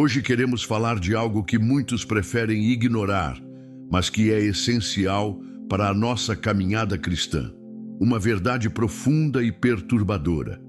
Hoje queremos falar de algo que muitos preferem ignorar, mas que é essencial para a nossa caminhada cristã. Uma verdade profunda e perturbadora.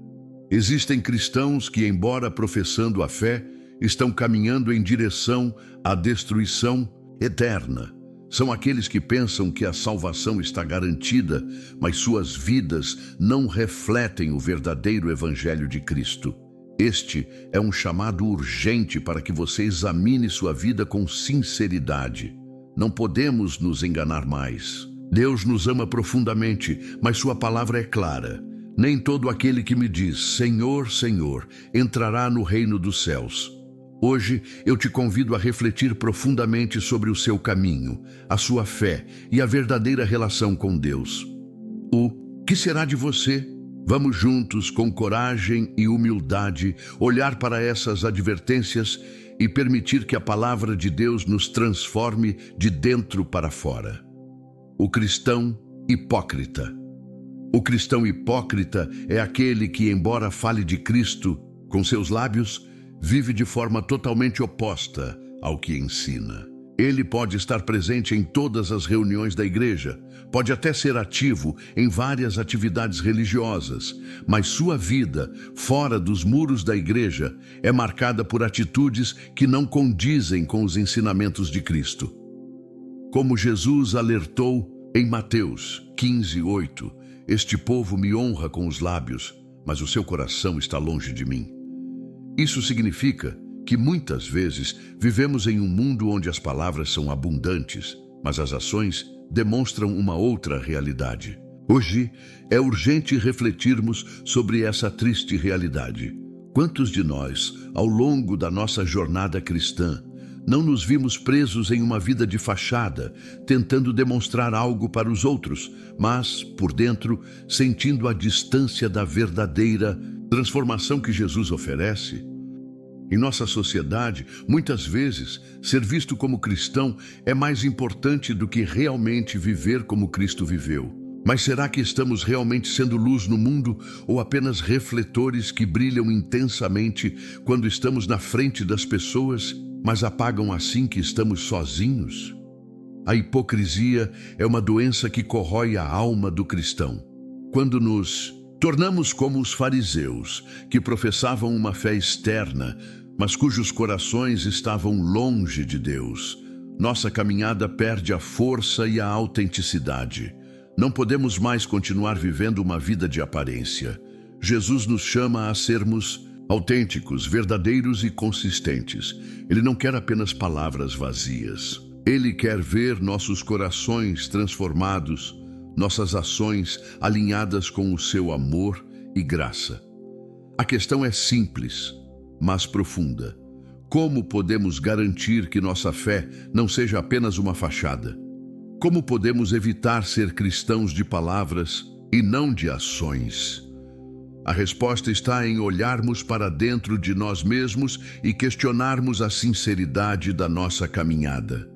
Existem cristãos que, embora professando a fé, estão caminhando em direção à destruição eterna. São aqueles que pensam que a salvação está garantida, mas suas vidas não refletem o verdadeiro Evangelho de Cristo. Este é um chamado urgente para que você examine sua vida com sinceridade. Não podemos nos enganar mais. Deus nos ama profundamente, mas sua palavra é clara. Nem todo aquele que me diz, Senhor, Senhor, entrará no reino dos céus. Hoje eu te convido a refletir profundamente sobre o seu caminho, a sua fé e a verdadeira relação com Deus. O que será de você? Vamos juntos, com coragem e humildade, olhar para essas advertências e permitir que a palavra de Deus nos transforme de dentro para fora. O cristão hipócrita. O cristão hipócrita é aquele que, embora fale de Cristo com seus lábios, vive de forma totalmente oposta ao que ensina. Ele pode estar presente em todas as reuniões da igreja, pode até ser ativo em várias atividades religiosas, mas sua vida, fora dos muros da igreja, é marcada por atitudes que não condizem com os ensinamentos de Cristo. Como Jesus alertou em Mateus 15:8, este povo me honra com os lábios, mas o seu coração está longe de mim. Isso significa que muitas vezes vivemos em um mundo onde as palavras são abundantes, mas as ações demonstram uma outra realidade. Hoje é urgente refletirmos sobre essa triste realidade. Quantos de nós, ao longo da nossa jornada cristã, não nos vimos presos em uma vida de fachada, tentando demonstrar algo para os outros, mas, por dentro, sentindo a distância da verdadeira transformação que Jesus oferece? Em nossa sociedade, muitas vezes, ser visto como cristão é mais importante do que realmente viver como Cristo viveu. Mas será que estamos realmente sendo luz no mundo ou apenas refletores que brilham intensamente quando estamos na frente das pessoas, mas apagam assim que estamos sozinhos? A hipocrisia é uma doença que corrói a alma do cristão. Quando nos tornamos como os fariseus, que professavam uma fé externa, mas cujos corações estavam longe de Deus, nossa caminhada perde a força e a autenticidade. Não podemos mais continuar vivendo uma vida de aparência. Jesus nos chama a sermos autênticos, verdadeiros e consistentes. Ele não quer apenas palavras vazias. Ele quer ver nossos corações transformados, nossas ações alinhadas com o seu amor e graça. A questão é simples, mas profunda. Como podemos garantir que nossa fé não seja apenas uma fachada? Como podemos evitar ser cristãos de palavras e não de ações? A resposta está em olharmos para dentro de nós mesmos e questionarmos a sinceridade da nossa caminhada.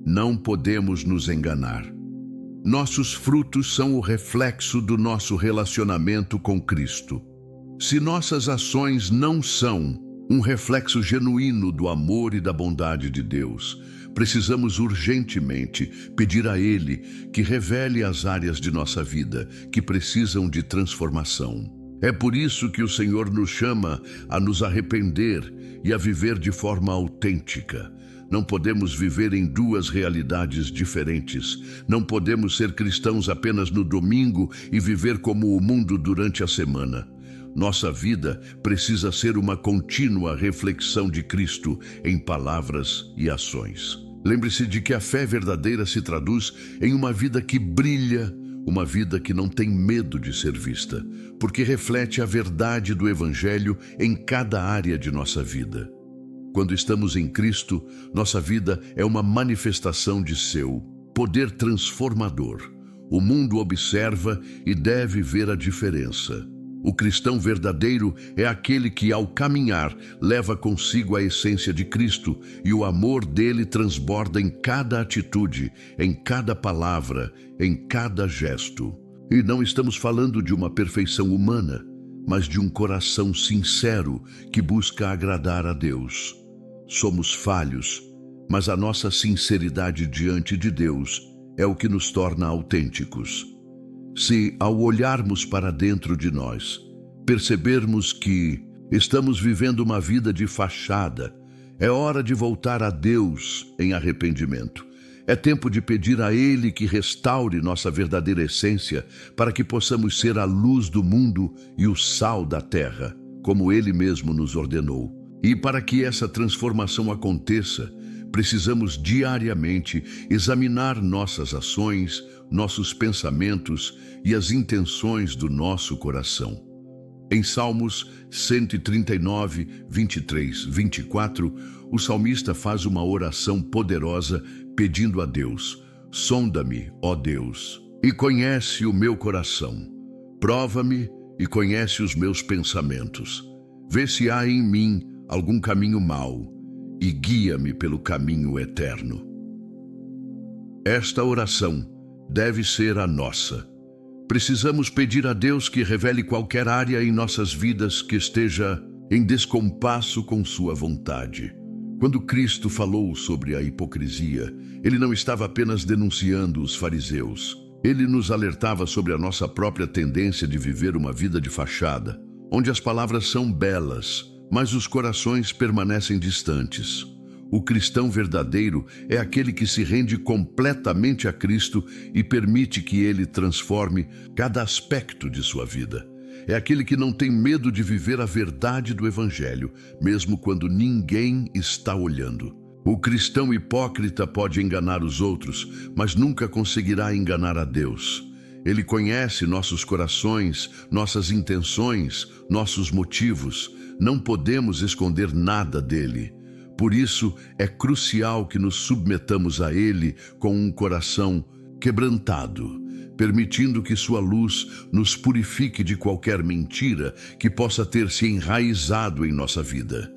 Não podemos nos enganar. Nossos frutos são o reflexo do nosso relacionamento com Cristo. Se nossas ações não são um reflexo genuíno do amor e da bondade de Deus, precisamos urgentemente pedir a Ele que revele as áreas de nossa vida que precisam de transformação. É por isso que o Senhor nos chama a nos arrepender e a viver de forma autêntica. Não podemos viver em duas realidades diferentes. Não podemos ser cristãos apenas no domingo e viver como o mundo durante a semana. Nossa vida precisa ser uma contínua reflexão de Cristo em palavras e ações. Lembre-se de que a fé verdadeira se traduz em uma vida que brilha, uma vida que não tem medo de ser vista, porque reflete a verdade do Evangelho em cada área de nossa vida. Quando estamos em Cristo, nossa vida é uma manifestação de seu poder transformador. O mundo observa e deve ver a diferença. O cristão verdadeiro é aquele que, ao caminhar, leva consigo a essência de Cristo e o amor dele transborda em cada atitude, em cada palavra, em cada gesto. E não estamos falando de uma perfeição humana, mas de um coração sincero que busca agradar a Deus. Somos falhos, mas a nossa sinceridade diante de Deus é o que nos torna autênticos. Se, ao olharmos para dentro de nós, percebermos que estamos vivendo uma vida de fachada, é hora de voltar a Deus em arrependimento. É tempo de pedir a Ele que restaure nossa verdadeira essência para que possamos ser a luz do mundo e o sal da terra, como Ele mesmo nos ordenou. E para que essa transformação aconteça, precisamos diariamente examinar nossas ações, nossos pensamentos e as intenções do nosso coração. Em Salmos 139, 23, 24, o salmista faz uma oração poderosa pedindo a Deus: sonda-me, ó Deus, e conhece o meu coração. Prova-me e conhece os meus pensamentos. Vê se há em mim algum caminho mau e guia-me pelo caminho eterno. Esta oração deve ser a nossa. Precisamos pedir a Deus que revele qualquer área em nossas vidas que esteja em descompasso com sua vontade. Quando Cristo falou sobre a hipocrisia, Ele não estava apenas denunciando os fariseus. Ele nos alertava sobre a nossa própria tendência de viver uma vida de fachada, onde as palavras são belas, mas os corações permanecem distantes. O cristão verdadeiro é aquele que se rende completamente a Cristo e permite que Ele transforme cada aspecto de sua vida. É aquele que não tem medo de viver a verdade do Evangelho, mesmo quando ninguém está olhando. O cristão hipócrita pode enganar os outros, mas nunca conseguirá enganar a Deus. Ele conhece nossos corações, nossas intenções, nossos motivos. Não podemos esconder nada dele. Por isso, é crucial que nos submetamos a Ele com um coração quebrantado, permitindo que sua luz nos purifique de qualquer mentira que possa ter se enraizado em nossa vida.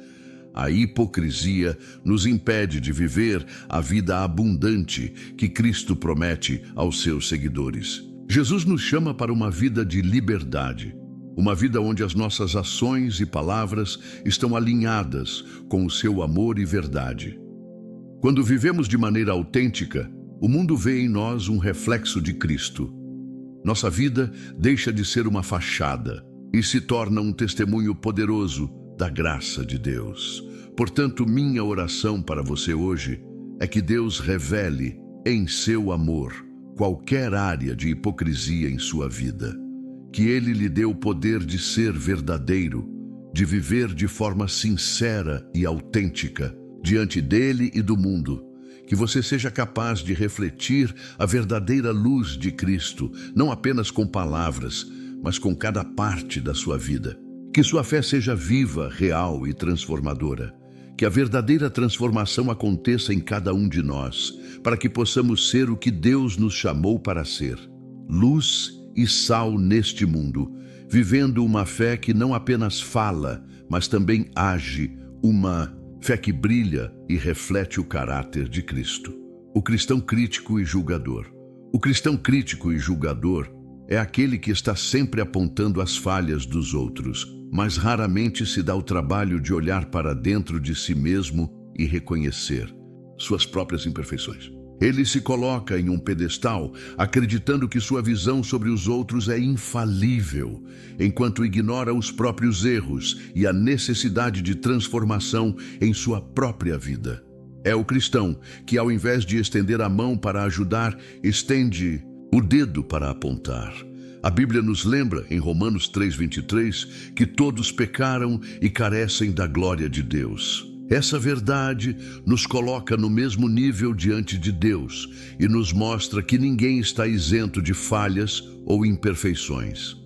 A hipocrisia nos impede de viver a vida abundante que Cristo promete aos seus seguidores. Jesus nos chama para uma vida de liberdade. Uma vida onde as nossas ações e palavras estão alinhadas com o seu amor e verdade. Quando vivemos de maneira autêntica, o mundo vê em nós um reflexo de Cristo. Nossa vida deixa de ser uma fachada e se torna um testemunho poderoso da graça de Deus. Portanto, minha oração para você hoje é que Deus revele em seu amor qualquer área de hipocrisia em sua vida. Que Ele lhe dê o poder de ser verdadeiro, de viver de forma sincera e autêntica diante dele e do mundo. Que você seja capaz de refletir a verdadeira luz de Cristo, não apenas com palavras, mas com cada parte da sua vida. Que sua fé seja viva, real e transformadora. Que a verdadeira transformação aconteça em cada um de nós, para que possamos ser o que Deus nos chamou para ser: luz e sal neste mundo, vivendo uma fé que não apenas fala, mas também age, uma fé que brilha e reflete o caráter de Cristo. O cristão crítico e julgador. O cristão crítico e julgador é aquele que está sempre apontando as falhas dos outros, mas raramente se dá o trabalho de olhar para dentro de si mesmo e reconhecer suas próprias imperfeições. Ele se coloca em um pedestal, acreditando que sua visão sobre os outros é infalível, enquanto ignora os próprios erros e a necessidade de transformação em sua própria vida. É o cristão que, ao invés de estender a mão para ajudar, estende o dedo para apontar. A Bíblia nos lembra, em Romanos 3:23, que todos pecaram e carecem da glória de Deus. Essa verdade nos coloca no mesmo nível diante de Deus e nos mostra que ninguém está isento de falhas ou imperfeições.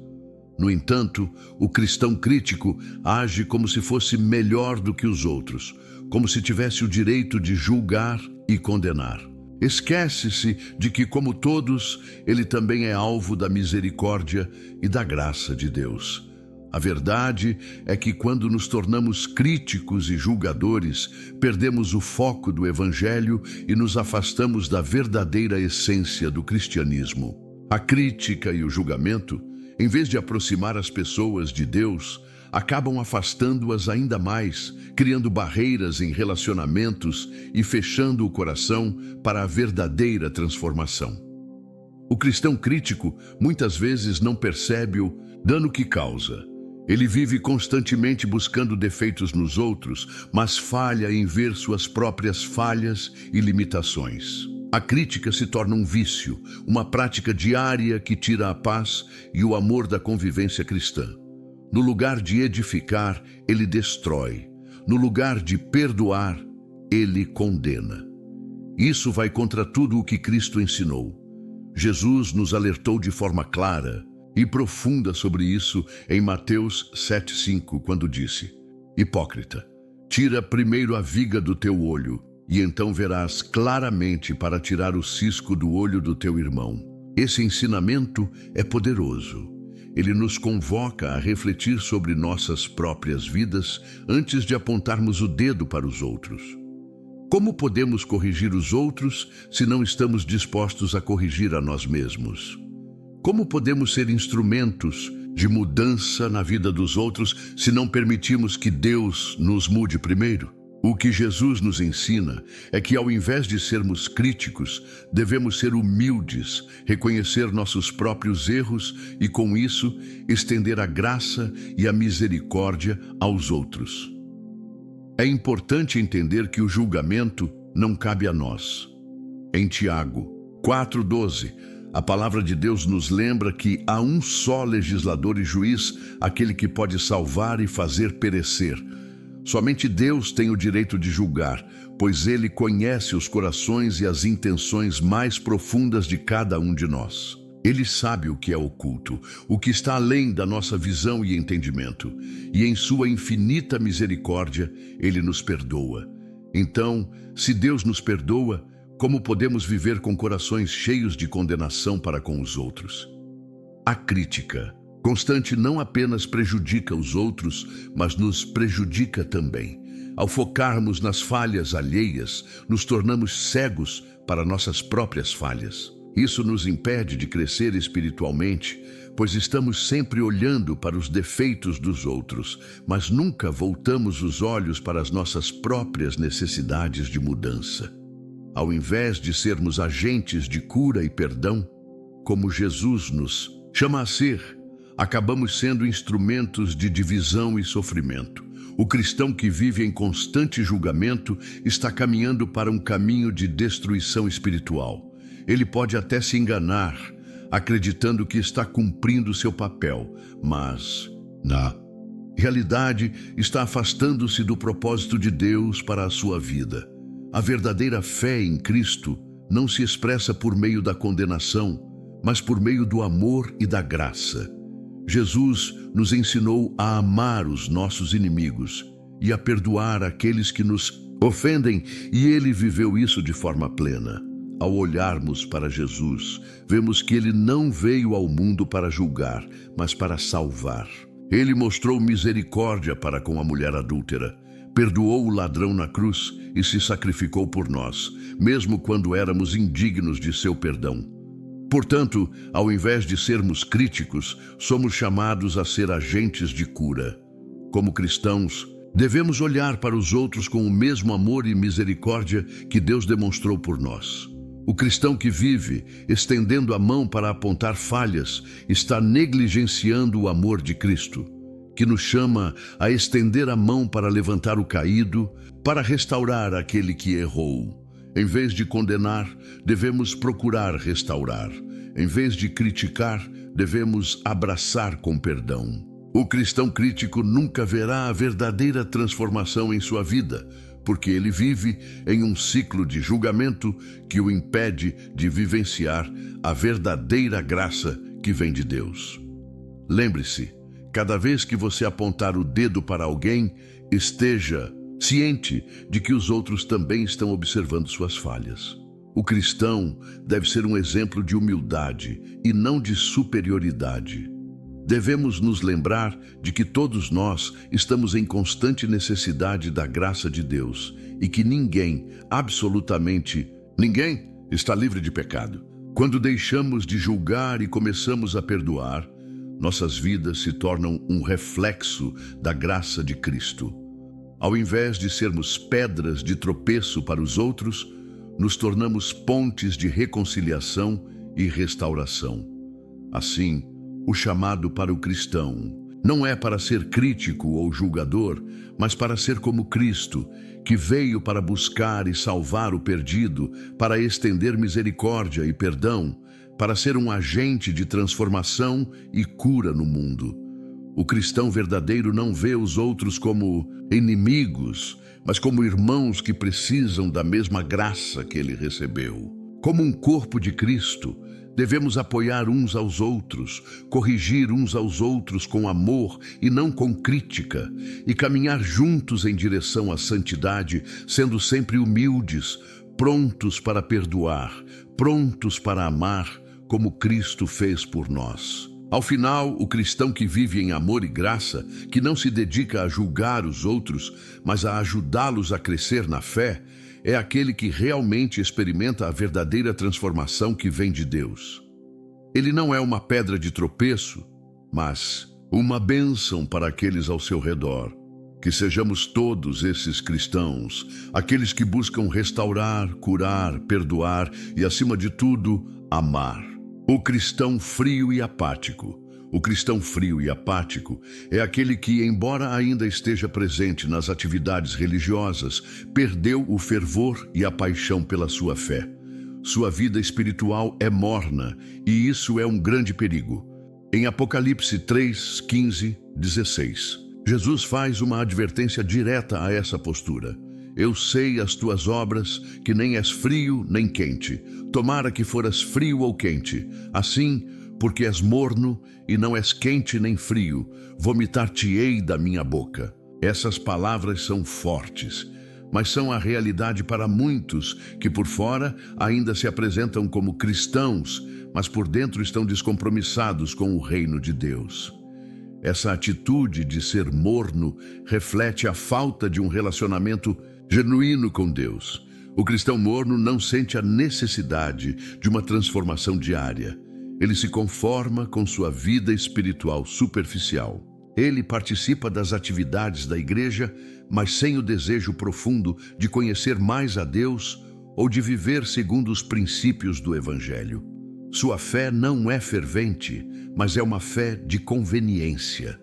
No entanto, o cristão crítico age como se fosse melhor do que os outros, como se tivesse o direito de julgar e condenar. Esquece-se de que, como todos, ele também é alvo da misericórdia e da graça de Deus. A verdade é que quando nos tornamos críticos e julgadores, perdemos o foco do Evangelho e nos afastamos da verdadeira essência do cristianismo. A crítica e o julgamento, em vez de aproximar as pessoas de Deus, acabam afastando-as ainda mais, criando barreiras em relacionamentos e fechando o coração para a verdadeira transformação. O cristão crítico muitas vezes não percebe o dano que causa. Ele vive constantemente buscando defeitos nos outros, mas falha em ver suas próprias falhas e limitações. A crítica se torna um vício, uma prática diária que tira a paz e o amor da convivência cristã. No lugar de edificar, ele destrói. No lugar de perdoar, ele condena. Isso vai contra tudo o que Cristo ensinou. Jesus nos alertou de forma clara e profunda sobre isso em Mateus 7,5, quando disse: Hipócrita, tira primeiro a viga do teu olho, e então verás claramente para tirar o cisco do olho do teu irmão. Esse ensinamento é poderoso. Ele nos convoca a refletir sobre nossas próprias vidas antes de apontarmos o dedo para os outros. Como podemos corrigir os outros se não estamos dispostos a corrigir a nós mesmos? Como podemos ser instrumentos de mudança na vida dos outros se não permitimos que Deus nos mude primeiro? O que Jesus nos ensina é que, ao invés de sermos críticos, devemos ser humildes, reconhecer nossos próprios erros e, com isso, estender a graça e a misericórdia aos outros. É importante entender que o julgamento não cabe a nós. Em Tiago 4,12, a palavra de Deus nos lembra que há um só legislador e juiz, aquele que pode salvar e fazer perecer. Somente Deus tem o direito de julgar, pois Ele conhece os corações e as intenções mais profundas de cada um de nós. Ele sabe o que é oculto, o que está além da nossa visão e entendimento, e em sua infinita misericórdia, Ele nos perdoa. Então, se Deus nos perdoa, como podemos viver com corações cheios de condenação para com os outros? A crítica constante não apenas prejudica os outros, mas nos prejudica também. Ao focarmos nas falhas alheias, nos tornamos cegos para nossas próprias falhas. Isso nos impede de crescer espiritualmente, pois estamos sempre olhando para os defeitos dos outros, mas nunca voltamos os olhos para as nossas próprias necessidades de mudança. Ao invés de sermos agentes de cura e perdão, como Jesus nos chama a ser, acabamos sendo instrumentos de divisão e sofrimento. O cristão que vive em constante julgamento está caminhando para um caminho de destruição espiritual. Ele pode até se enganar, acreditando que está cumprindo seu papel, mas, na realidade, está afastando-se do propósito de Deus para a sua vida. A verdadeira fé em Cristo não se expressa por meio da condenação, mas por meio do amor e da graça. Jesus nos ensinou a amar os nossos inimigos e a perdoar aqueles que nos ofendem, e Ele viveu isso de forma plena. Ao olharmos para Jesus, vemos que Ele não veio ao mundo para julgar, mas para salvar. Ele mostrou misericórdia para com a mulher adúltera, perdoou o ladrão na cruz e se sacrificou por nós, mesmo quando éramos indignos de seu perdão. Portanto, ao invés de sermos críticos, somos chamados a ser agentes de cura. Como cristãos, devemos olhar para os outros com o mesmo amor e misericórdia que Deus demonstrou por nós. O cristão que vive, estendendo a mão para apontar falhas, está negligenciando o amor de Cristo, que nos chama a estender a mão para levantar o caído, para restaurar aquele que errou. Em vez de condenar, devemos procurar restaurar. Em vez de criticar, devemos abraçar com perdão. O cristão crítico nunca verá a verdadeira transformação em sua vida, porque ele vive em um ciclo de julgamento que o impede de vivenciar a verdadeira graça que vem de Deus. Lembre-se, cada vez que você apontar o dedo para alguém, esteja ciente de que os outros também estão observando suas falhas. O cristão deve ser um exemplo de humildade e não de superioridade. Devemos nos lembrar de que todos nós estamos em constante necessidade da graça de Deus e que ninguém, absolutamente ninguém, está livre de pecado. Quando deixamos de julgar e começamos a perdoar, Nossas vidas se tornam um reflexo da graça de Cristo. Ao invés de sermos pedras de tropeço para os outros, nos tornamos pontes de reconciliação e restauração. Assim, o chamado para o cristão não é para ser crítico ou julgador, mas para ser como Cristo, que veio para buscar e salvar o perdido, para estender misericórdia e perdão, para ser um agente de transformação e cura no mundo. O cristão verdadeiro não vê os outros como inimigos, mas como irmãos que precisam da mesma graça que ele recebeu. Como um corpo de Cristo, devemos apoiar uns aos outros, corrigir uns aos outros com amor e não com crítica, e caminhar juntos em direção à santidade, sendo sempre humildes, prontos para perdoar, prontos para amar, como Cristo fez por nós. Ao final, o cristão que vive em amor e graça, que não se dedica a julgar os outros, mas a ajudá-los a crescer na fé, é aquele que realmente experimenta a verdadeira transformação que vem de Deus. Ele não é uma pedra de tropeço, mas uma bênção para aqueles ao seu redor. Que sejamos todos esses cristãos, aqueles que buscam restaurar, curar, perdoar e, acima de tudo, amar. O cristão frio e apático. O cristão frio e apático é aquele que, embora ainda esteja presente nas atividades religiosas, perdeu o fervor e a paixão pela sua fé. Sua vida espiritual é morna e isso é um grande perigo. Em Apocalipse 3, 15, 16, Jesus faz uma advertência direta a essa postura. Eu sei as tuas obras, que nem és frio nem quente. Tomara que foras frio ou quente. Assim, porque és morno e não és quente nem frio, vomitar-te-ei da minha boca. Essas palavras são fortes, mas são a realidade para muitos que por fora ainda se apresentam como cristãos, mas por dentro estão descompromissados com o reino de Deus. Essa atitude de ser morno reflete a falta de um relacionamento genuíno com Deus. O cristão morno não sente a necessidade de uma transformação diária. Ele se conforma com sua vida espiritual superficial. Ele participa das atividades da igreja, mas sem o desejo profundo de conhecer mais a Deus ou de viver segundo os princípios do Evangelho. Sua fé não é fervente, mas é uma fé de conveniência.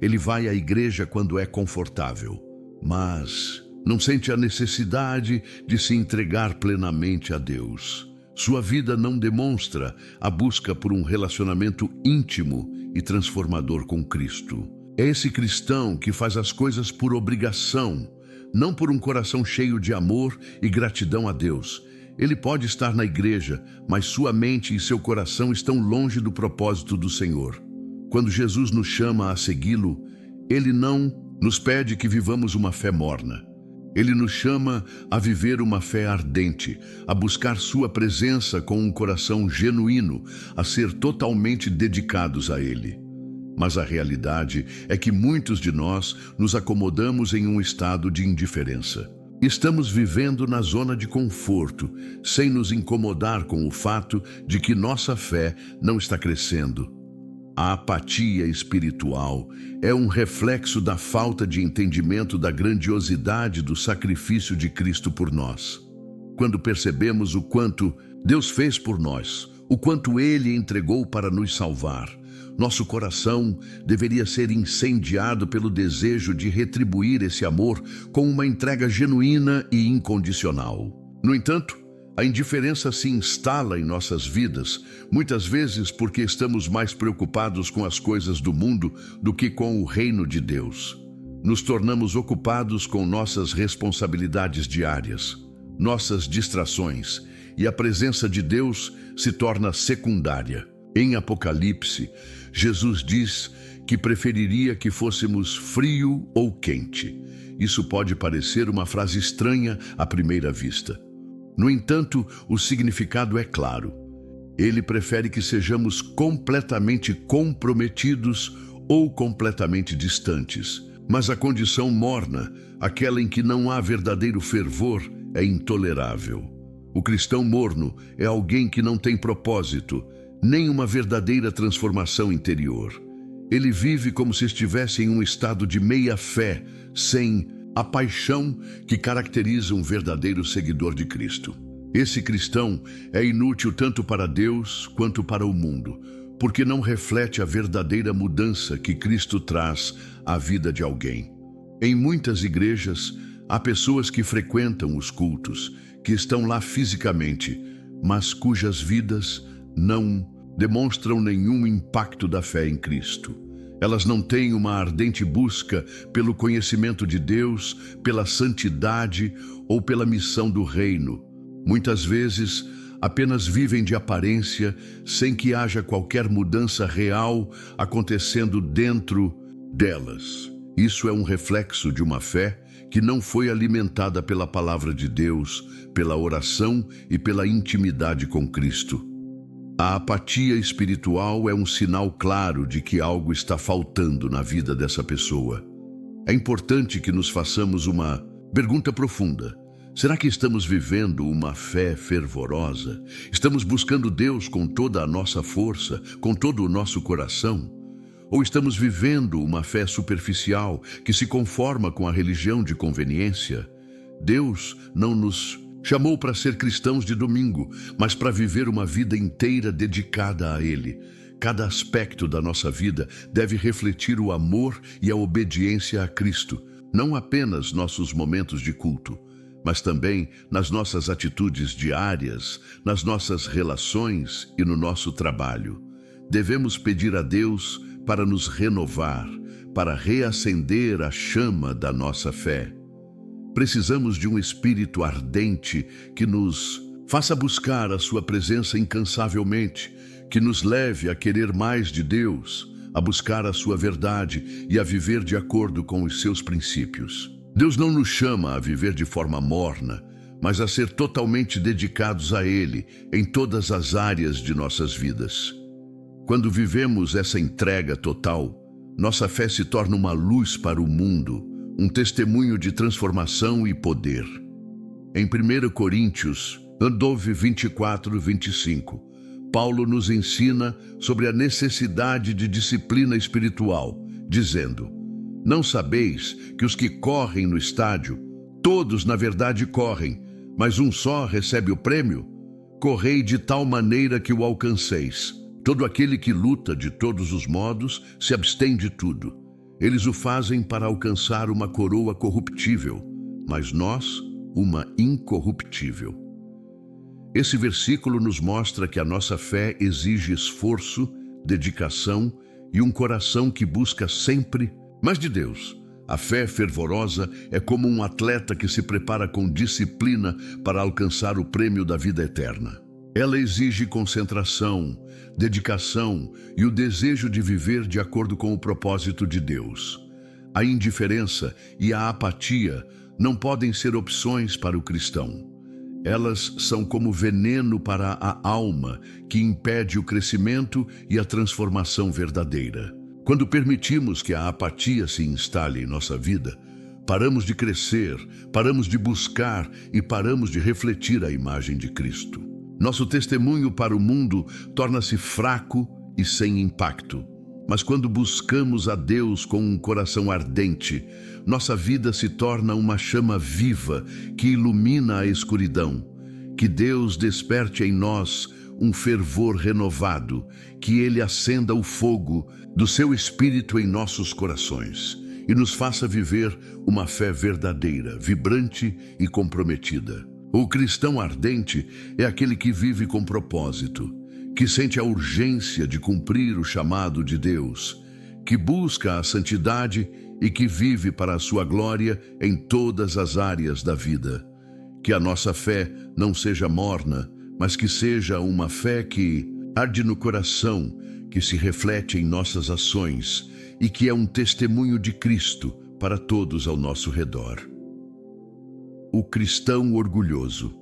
Ele vai à igreja quando é confortável, mas não sente a necessidade de se entregar plenamente a Deus. Sua vida não demonstra a busca por um relacionamento íntimo e transformador com Cristo. É esse cristão que faz as coisas por obrigação, não por um coração cheio de amor e gratidão a Deus. Ele pode estar na igreja, mas sua mente e seu coração estão longe do propósito do Senhor. Quando Jesus nos chama a segui-lo, Ele não nos pede que vivamos uma fé morna. Ele nos chama a viver uma fé ardente, a buscar sua presença com um coração genuíno, a ser totalmente dedicados a Ele. Mas a realidade é que muitos de nós nos acomodamos em um estado de indiferença. Estamos vivendo na zona de conforto, sem nos incomodar com o fato de que nossa fé não está crescendo. A apatia espiritual é um reflexo da falta de entendimento da grandiosidade do sacrifício de Cristo por nós. Quando percebemos o quanto Deus fez por nós, o quanto Ele entregou para nos salvar, nosso coração deveria ser incendiado pelo desejo de retribuir esse amor com uma entrega genuína e incondicional. No entanto, a indiferença se instala em nossas vidas, muitas vezes porque estamos mais preocupados com as coisas do mundo do que com o reino de Deus. Nos tornamos ocupados com nossas responsabilidades diárias, nossas distrações, e a presença de Deus se torna secundária. Em Apocalipse, Jesus diz que preferiria que fôssemos frio ou quente. Isso pode parecer uma frase estranha à primeira vista. No entanto, o significado é claro. Ele prefere que sejamos completamente comprometidos ou completamente distantes. Mas a condição morna, aquela em que não há verdadeiro fervor, é intolerável. O cristão morno é alguém que não tem propósito, nem uma verdadeira transformação interior. Ele vive como se estivesse em um estado de meia-fé, sem a paixão que caracteriza um verdadeiro seguidor de Cristo. Esse cristão é inútil tanto para Deus quanto para o mundo, porque não reflete a verdadeira mudança que Cristo traz à vida de alguém. Em muitas igrejas, há pessoas que frequentam os cultos, que estão lá fisicamente, mas cujas vidas não demonstram nenhum impacto da fé em Cristo. Elas não têm uma ardente busca pelo conhecimento de Deus, pela santidade ou pela missão do reino. Muitas vezes, apenas vivem de aparência, sem que haja qualquer mudança real acontecendo dentro delas. Isso é um reflexo de uma fé que não foi alimentada pela palavra de Deus, pela oração e pela intimidade com Cristo. A apatia espiritual é um sinal claro de que algo está faltando na vida dessa pessoa. É importante que nos façamos uma pergunta profunda. Será que estamos vivendo uma fé fervorosa? Estamos buscando Deus com toda a nossa força, com todo o nosso coração? Ou estamos vivendo uma fé superficial que se conforma com a religião de conveniência? Deus não nos chamou para ser cristãos de domingo, mas para viver uma vida inteira dedicada a Ele. Cada aspecto da nossa vida deve refletir o amor e a obediência a Cristo, não apenas nossos momentos de culto, mas também nas nossas atitudes diárias, nas nossas relações e no nosso trabalho. Devemos pedir a Deus para nos renovar, para reacender a chama da nossa fé. Precisamos de um espírito ardente que nos faça buscar a sua presença incansavelmente, que nos leve a querer mais de Deus, a buscar a sua verdade e a viver de acordo com os seus princípios. Deus não nos chama a viver de forma morna, mas a ser totalmente dedicados a Ele em todas as áreas de nossas vidas. Quando vivemos essa entrega total, nossa fé se torna uma luz para o mundo, um testemunho de transformação e poder. Em 1 Coríntios 24:25, Paulo nos ensina sobre a necessidade de disciplina espiritual, dizendo: "Não sabeis que os que correm no estádio, todos na verdade correm, mas um só recebe o prêmio? Correi de tal maneira que o alcanceis. Todo aquele que luta de todos os modos se abstém de tudo. Eles o fazem para alcançar uma coroa corruptível, mas nós, uma incorruptível." Esse versículo nos mostra que a nossa fé exige esforço, dedicação e um coração que busca sempre mais de Deus. A fé fervorosa é como um atleta que se prepara com disciplina para alcançar o prêmio da vida eterna. Ela exige concentração, dedicação e o desejo de viver de acordo com o propósito de Deus. A indiferença e a apatia não podem ser opções para o cristão. Elas são como veneno para a alma, que impede o crescimento e a transformação verdadeira. Quando permitimos que a apatia se instale em nossa vida, paramos de crescer, paramos de buscar e paramos de refletir a imagem de Cristo. Nosso testemunho para o mundo torna-se fraco e sem impacto. Mas quando buscamos a Deus com um coração ardente, nossa vida se torna uma chama viva que ilumina a escuridão. Que Deus desperte em nós um fervor renovado, que Ele acenda o fogo do seu Espírito em nossos corações e nos faça viver uma fé verdadeira, vibrante e comprometida. O cristão ardente é aquele que vive com propósito, que sente a urgência de cumprir o chamado de Deus, que busca a santidade e que vive para a sua glória em todas as áreas da vida. Que a nossa fé não seja morna, mas que seja uma fé que arde no coração, que se reflete em nossas ações e que é um testemunho de Cristo para todos ao nosso redor. O cristão orgulhoso.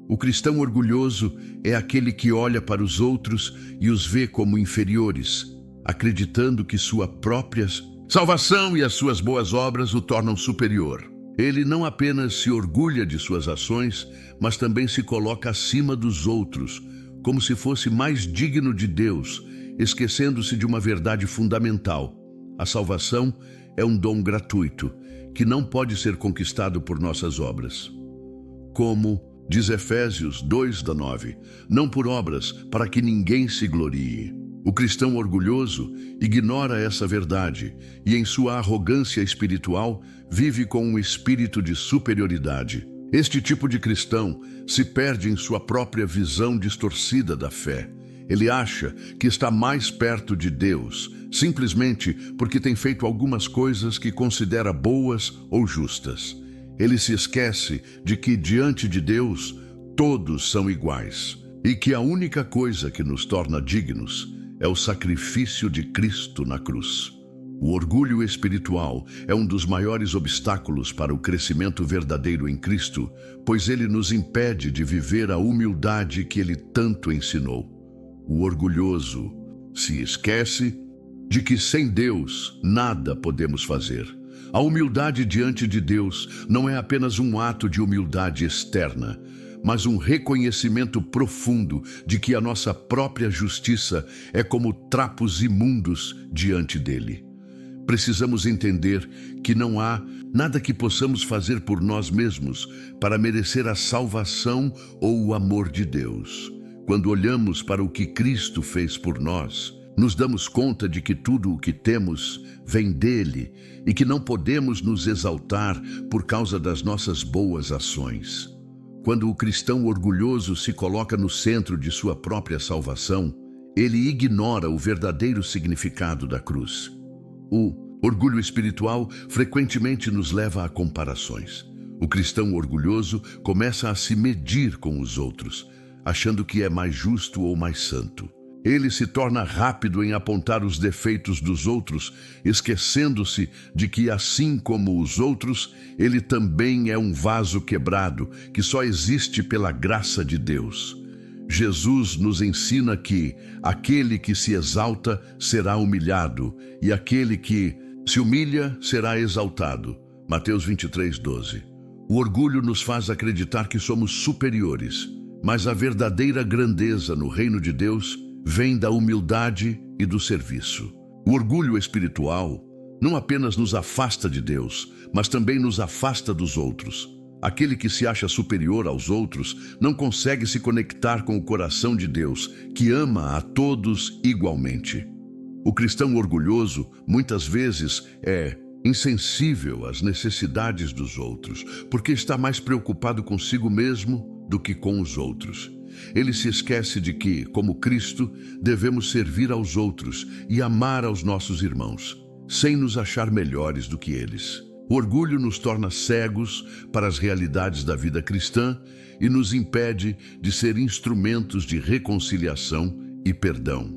O cristão orgulhoso é aquele que olha para os outros e os vê como inferiores, acreditando que sua própria salvação e as suas boas obras o tornam superior. Ele não apenas se orgulha de suas ações, mas também se coloca acima dos outros, como se fosse mais digno de Deus esquecendo-se de uma verdade fundamental: a salvação é um dom gratuito, que não pode ser conquistado por nossas obras. Como diz Efésios 2:9, não por obras, para que ninguém se glorie. O cristão orgulhoso ignora essa verdade e, em sua arrogância espiritual, vive com um espírito de superioridade. Este tipo de cristão se perde em sua própria visão distorcida da fé. Ele acha que está mais perto de Deus, simplesmente porque tem feito algumas coisas que considera boas ou justas. Ele se esquece de que, diante de Deus, todos são iguais e que a única coisa que nos torna dignos é o sacrifício de Cristo na cruz. O orgulho espiritual é um dos maiores obstáculos para o crescimento verdadeiro em Cristo, pois ele nos impede de viver a humildade que ele tanto ensinou. O orgulhoso se esquece de que sem Deus nada podemos fazer. A humildade diante de Deus não é apenas um ato de humildade externa, mas um reconhecimento profundo de que a nossa própria justiça é como trapos imundos diante dele. Precisamos entender que não há nada que possamos fazer por nós mesmos para merecer a salvação ou o amor de Deus. Quando olhamos para o que Cristo fez por nós, nos damos conta de que tudo o que temos vem dele e que não podemos nos exaltar por causa das nossas boas ações. Quando o cristão orgulhoso se coloca no centro de sua própria salvação, ele ignora o verdadeiro significado da cruz. O orgulho espiritual frequentemente nos leva a comparações. O cristão orgulhoso começa a se medir com os outros, achando que é mais justo ou mais santo. Ele se torna rápido em apontar os defeitos dos outros, esquecendo-se de que, assim como os outros, ele também é um vaso quebrado que só existe pela graça de Deus. Jesus nos ensina que aquele que se exalta será humilhado e aquele que se humilha será exaltado. Mateus 23:12. O orgulho nos faz acreditar que somos superiores, mas a verdadeira grandeza no reino de Deus vem da humildade e do serviço. O orgulho espiritual não apenas nos afasta de Deus, mas também nos afasta dos outros. Aquele que se acha superior aos outros não consegue se conectar com o coração de Deus, que ama a todos igualmente. O cristão orgulhoso muitas vezes é insensível às necessidades dos outros, porque está mais preocupado consigo mesmo do que com os outros. Ele se esquece de que, como Cristo, devemos servir aos outros e amar aos nossos irmãos, sem nos achar melhores do que eles. O orgulho nos torna cegos para as realidades da vida cristã e nos impede de ser instrumentos de reconciliação e perdão.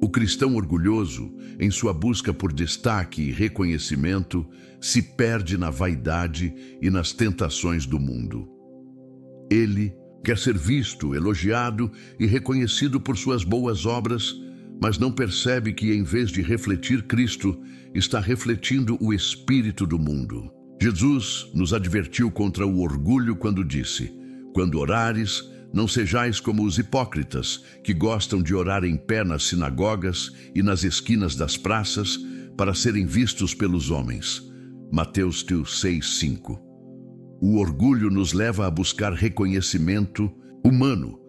O cristão orgulhoso, em sua busca por destaque e reconhecimento, se perde na vaidade e nas tentações do mundo. Ele quer ser visto, elogiado e reconhecido por suas boas obras, mas não percebe que, em vez de refletir Cristo, está refletindo o espírito do mundo. Jesus nos advertiu contra o orgulho quando disse: "Quando orares, não sejais como os hipócritas, que gostam de orar em pé nas sinagogas e nas esquinas das praças, para serem vistos pelos homens." Mateus 6:5. O orgulho nos leva a buscar reconhecimento humano,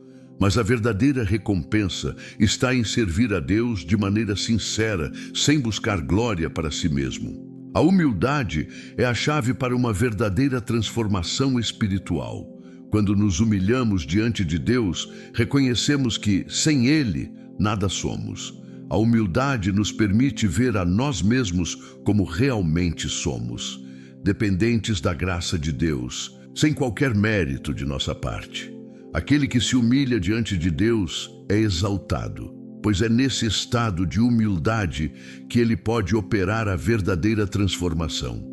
mas a verdadeira recompensa está em servir a Deus de maneira sincera, sem buscar glória para si mesmo. A humildade é a chave para uma verdadeira transformação espiritual. Quando nos humilhamos diante de Deus, reconhecemos que, sem Ele, nada somos. A humildade nos permite ver a nós mesmos como realmente somos, dependentes da graça de Deus, sem qualquer mérito de nossa parte. Aquele que se humilha diante de Deus é exaltado, pois é nesse estado de humildade que ele pode operar a verdadeira transformação.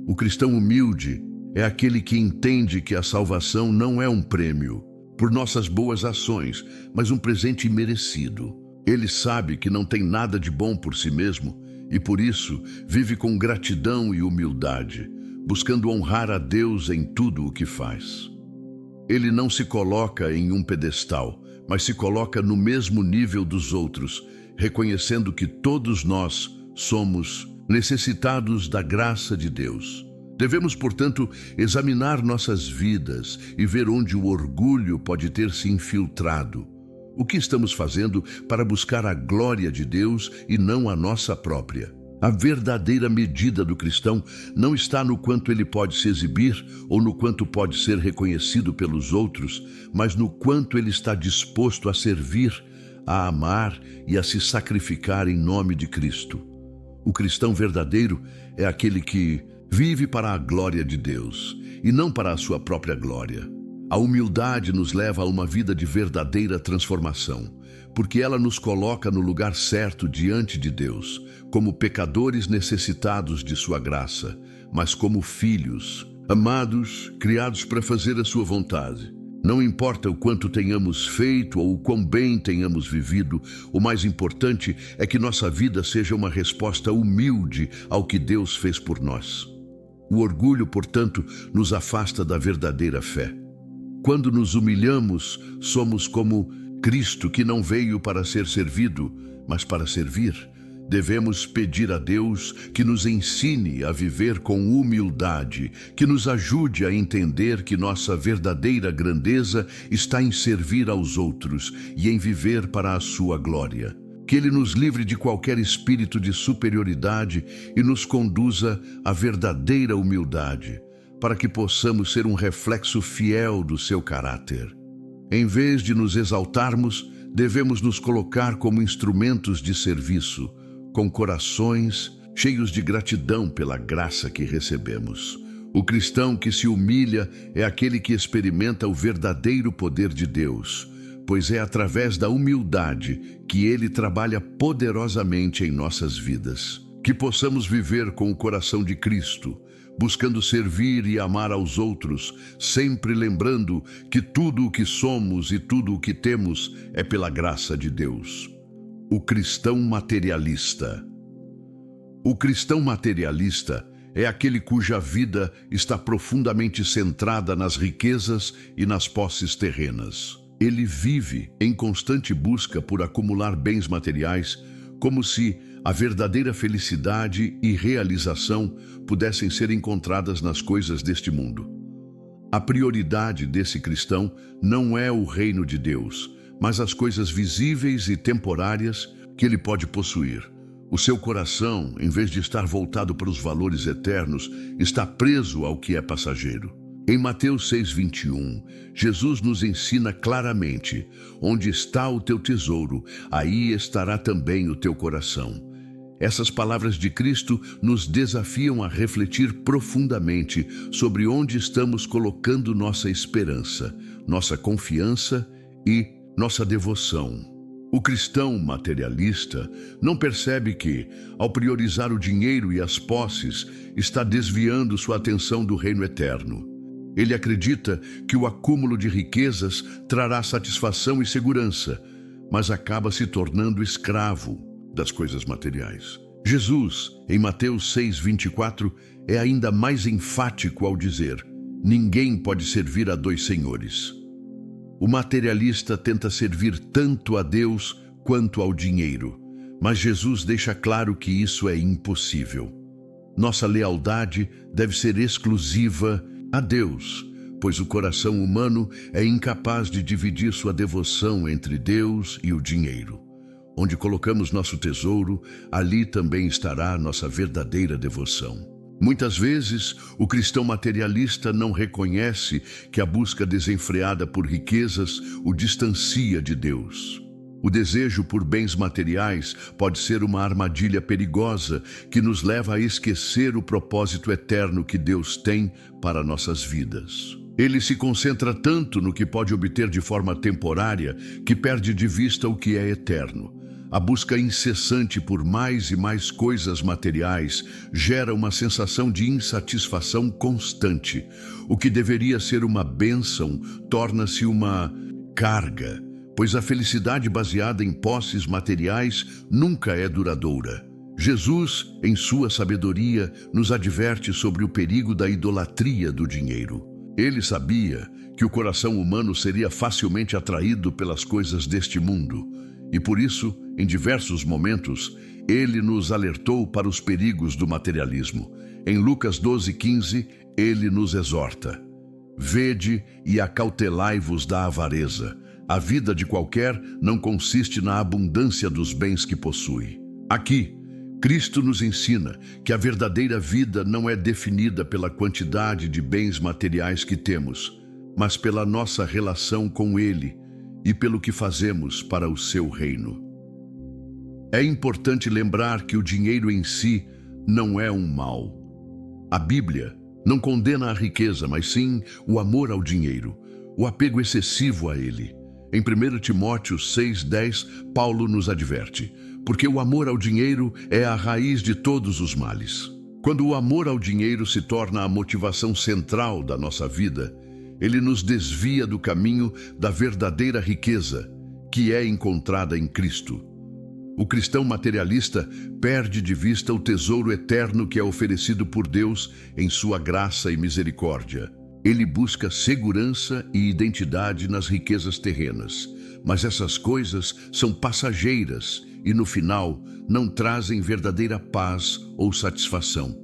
O cristão humilde é aquele que entende que a salvação não é um prêmio por nossas boas ações, mas um presente imerecido. Ele sabe que não tem nada de bom por si mesmo e, por isso, vive com gratidão e humildade, buscando honrar a Deus em tudo o que faz. Ele não se coloca em um pedestal, mas se coloca no mesmo nível dos outros, reconhecendo que todos nós somos necessitados da graça de Deus. Devemos, portanto, examinar nossas vidas e ver onde o orgulho pode ter se infiltrado. O que estamos fazendo para buscar a glória de Deus e não a nossa própria? A verdadeira medida do cristão não está no quanto ele pode se exibir ou no quanto pode ser reconhecido pelos outros, mas no quanto ele está disposto a servir, a amar e a se sacrificar em nome de Cristo. O cristão verdadeiro é aquele que vive para a glória de Deus e não para a sua própria glória. A humildade nos leva a uma vida de verdadeira transformação, porque ela nos coloca no lugar certo diante de Deus, como pecadores necessitados de sua graça, mas como filhos, amados, criados para fazer a sua vontade. Não importa o quanto tenhamos feito ou o quão bem tenhamos vivido, o mais importante é que nossa vida seja uma resposta humilde ao que Deus fez por nós. O orgulho, portanto, nos afasta da verdadeira fé. Quando nos humilhamos, somos como Cristo, que não veio para ser servido, mas para servir. Devemos pedir a Deus que nos ensine a viver com humildade, que nos ajude a entender que nossa verdadeira grandeza está em servir aos outros e em viver para a sua glória. Que Ele nos livre de qualquer espírito de superioridade e nos conduza à verdadeira humildade, para que possamos ser um reflexo fiel do seu caráter. Em vez de nos exaltarmos, devemos nos colocar como instrumentos de serviço, com corações cheios de gratidão pela graça que recebemos. O cristão que se humilha é aquele que experimenta o verdadeiro poder de Deus, pois é através da humildade que Ele trabalha poderosamente em nossas vidas. Que possamos viver com o coração de Cristo, buscando servir e amar aos outros, sempre lembrando que tudo o que somos e tudo o que temos é pela graça de Deus. O cristão materialista. O cristão materialista é aquele cuja vida está profundamente centrada nas riquezas e nas posses terrenas. Ele vive em constante busca por acumular bens materiais, como se a verdadeira felicidade e realização pudessem ser encontradas nas coisas deste mundo. A prioridade desse cristão não é o reino de Deus, mas as coisas visíveis e temporárias que ele pode possuir. O seu coração, em vez de estar voltado para os valores eternos, está preso ao que é passageiro. Em Mateus 6:21, Jesus nos ensina claramente: onde está o teu tesouro, aí estará também o teu coração. Essas palavras de Cristo nos desafiam a refletir profundamente sobre onde estamos colocando nossa esperança, nossa confiança e nossa devoção. O cristão materialista não percebe que, ao priorizar o dinheiro e as posses, está desviando sua atenção do reino eterno. Ele acredita que o acúmulo de riquezas trará satisfação e segurança, mas acaba se tornando escravo das coisas materiais. Jesus, em Mateus 6:24, é ainda mais enfático ao dizer: ninguém pode servir a dois senhores. O materialista tenta servir tanto a Deus quanto ao dinheiro, mas Jesus deixa claro que isso é impossível. Nossa lealdade deve ser exclusiva a Deus, pois o coração humano é incapaz de dividir sua devoção entre Deus e o dinheiro. Onde colocamos nosso tesouro, ali também estará nossa verdadeira devoção. Muitas vezes, o cristão materialista não reconhece que a busca desenfreada por riquezas o distancia de Deus. O desejo por bens materiais pode ser uma armadilha perigosa que nos leva a esquecer o propósito eterno que Deus tem para nossas vidas. Ele se concentra tanto no que pode obter de forma temporária que perde de vista o que é eterno. A busca incessante por mais e mais coisas materiais gera uma sensação de insatisfação constante. O que deveria ser uma bênção torna-se uma carga, pois a felicidade baseada em posses materiais nunca é duradoura. Jesus, em sua sabedoria, nos adverte sobre o perigo da idolatria do dinheiro. Ele sabia que o coração humano seria facilmente atraído pelas coisas deste mundo. E por isso, em diversos momentos, ele nos alertou para os perigos do materialismo. Em Lucas 12:15, ele nos exorta: vede e acautelai-vos da avareza. A vida de qualquer não consiste na abundância dos bens que possui. Aqui, Cristo nos ensina que a verdadeira vida não é definida pela quantidade de bens materiais que temos, mas pela nossa relação com Ele e pelo que fazemos para o seu reino. É importante lembrar que o dinheiro em si não é um mal. A Bíblia não condena a riqueza, mas sim o amor ao dinheiro, o apego excessivo a ele. Em 1 Timóteo 6:10, Paulo nos adverte: porque o amor ao dinheiro é a raiz de todos os males. Quando o amor ao dinheiro se torna a motivação central da nossa vida, ele nos desvia do caminho da verdadeira riqueza, que é encontrada em Cristo. O cristão materialista perde de vista o tesouro eterno que é oferecido por Deus em sua graça e misericórdia. Ele busca segurança e identidade nas riquezas terrenas, mas essas coisas são passageiras e, no final, não trazem verdadeira paz ou satisfação.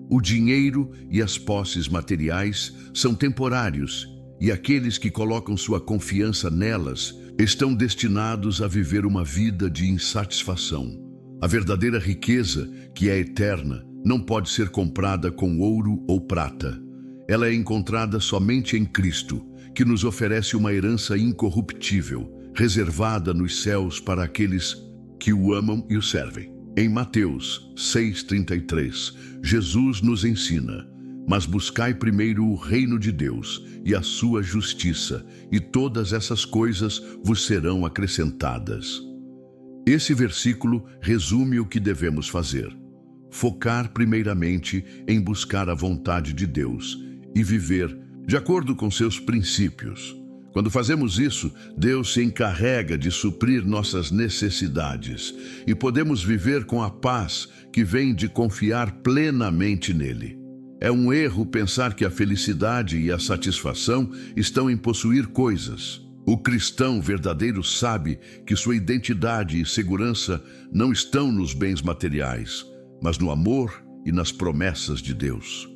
O dinheiro e as posses materiais são temporários, e aqueles que colocam sua confiança nelas estão destinados a viver uma vida de insatisfação. A verdadeira riqueza, que é eterna, não pode ser comprada com ouro ou prata. Ela é encontrada somente em Cristo, que nos oferece uma herança incorruptível, reservada nos céus para aqueles que o amam e o servem. Em Mateus 6:33, Jesus nos ensina: mas buscai primeiro o reino de Deus e a sua justiça, e todas essas coisas vos serão acrescentadas. Esse versículo resume o que devemos fazer: focar primeiramente em buscar a vontade de Deus e viver de acordo com seus princípios. Quando fazemos isso, Deus se encarrega de suprir nossas necessidades e podemos viver com a paz que vem de confiar plenamente nele. É um erro pensar que a felicidade e a satisfação estão em possuir coisas. O cristão verdadeiro sabe que sua identidade e segurança não estão nos bens materiais, mas no amor e nas promessas de Deus.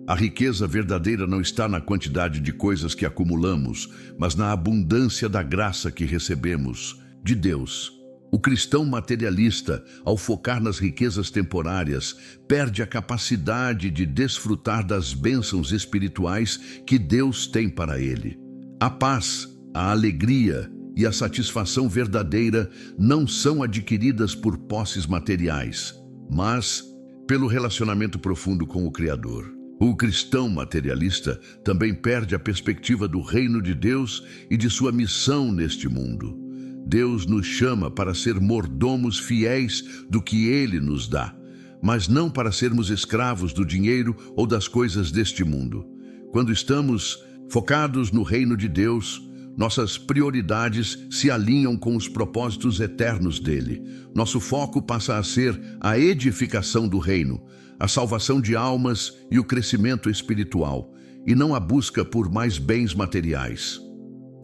A riqueza verdadeira não está na quantidade de coisas que acumulamos, mas na abundância da graça que recebemos de Deus. O cristão materialista, ao focar nas riquezas temporárias, perde a capacidade de desfrutar das bênçãos espirituais que Deus tem para ele. A paz, a alegria e a satisfação verdadeira não são adquiridas por posses materiais, mas pelo relacionamento profundo com o Criador. O cristão materialista também perde a perspectiva do reino de Deus e de sua missão neste mundo. Deus nos chama para ser mordomos fiéis do que Ele nos dá, mas não para sermos escravos do dinheiro ou das coisas deste mundo. Quando estamos focados no reino de Deus, nossas prioridades se alinham com os propósitos eternos dele. Nosso foco passa a ser a edificação do reino, a salvação de almas e o crescimento espiritual, e não a busca por mais bens materiais.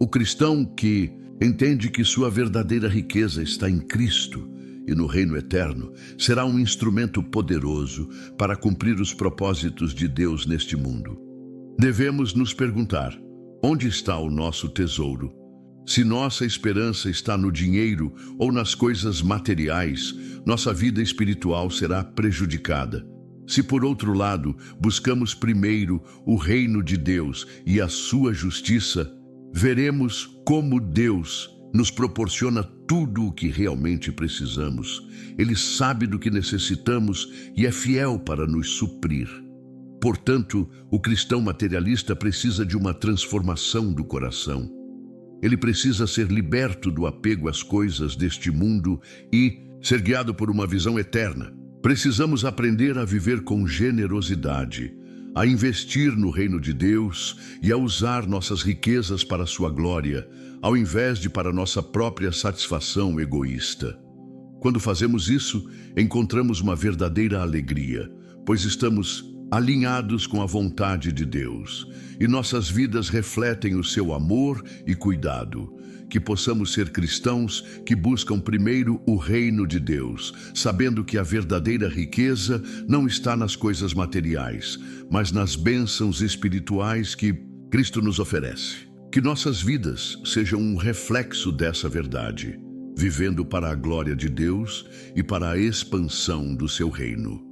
O cristão que entende que sua verdadeira riqueza está em Cristo e no reino eterno será um instrumento poderoso para cumprir os propósitos de Deus neste mundo. Devemos nos perguntar: onde está o nosso tesouro? Se nossa esperança está no dinheiro ou nas coisas materiais, nossa vida espiritual será prejudicada. Se, por outro lado, buscamos primeiro o reino de Deus e a sua justiça, veremos como Deus nos proporciona tudo o que realmente precisamos. Ele sabe do que necessitamos e é fiel para nos suprir. Portanto, o cristão materialista precisa de uma transformação do coração. Ele precisa ser liberto do apego às coisas deste mundo e ser guiado por uma visão eterna. Precisamos aprender a viver com generosidade, a investir no reino de Deus e a usar nossas riquezas para a sua glória, ao invés de para nossa própria satisfação egoísta. Quando fazemos isso, encontramos uma verdadeira alegria, pois estamos alinhados com a vontade de Deus, e nossas vidas refletem o seu amor e cuidado, que que possamos ser cristãos que buscam primeiro o reino de Deus, sabendo que a verdadeira riqueza não está nas coisas materiais, mas nas bênçãos espirituais que Cristo nos oferece. Que nossas vidas sejam um reflexo dessa verdade, vivendo para a glória de Deus e para a expansão do seu reino.